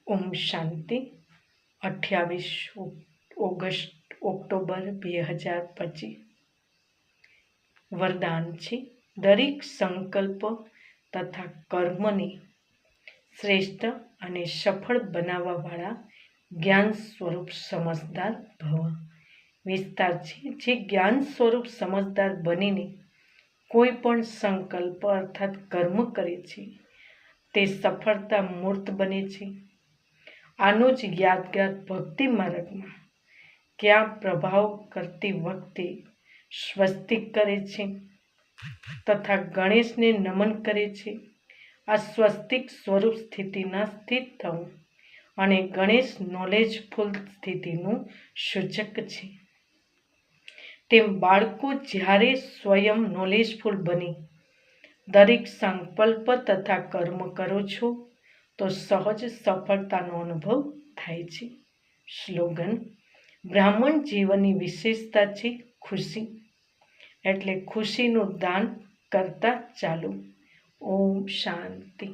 ઓમ શાંતિ. 28 October 2025. વરદાન છે દરેક સંકલ્પ તથા કર્મને શ્રેષ્ઠ અને સફળ બનાવવાવાળા જ્ઞાન સ્વરૂપ સમજદાર ભવ. વિસ્તાર છે જે જ્ઞાન સ્વરૂપ સમજદાર બનીને કોઈ પણ સંકલ્પ અર્થાત કર્મ કરે છે તે સફળતા મૂર્ત બને છે. આનો જ યાદગાર ભક્તિ માર્ગમાં ક્યાં પ્રભાવ કરતી વખતે સ્વસ્તિક કરે છે તથા ગણેશને નમન કરે છે. આ સ્વસ્તિક સ્વરૂપ સ્થિતિના સ્થિત થવું અને ગણેશ નોલેજફુલ સ્થિતિનું સૂચક છે. તેમ બાળકો જ્યારે સ્વયં નોલેજફુલ બની દરેક સંકલ્પ તથા કર્મ કરો છો તો સહજ સફળતાનો અનુભવ થાય છે. સ્લોગન: બ્રાહ્મણ જીવનની વિશેષતા છે ખુશી, એટલે ખુશીનું દાન કરતા ચાલો. ઓમ શાંતિ.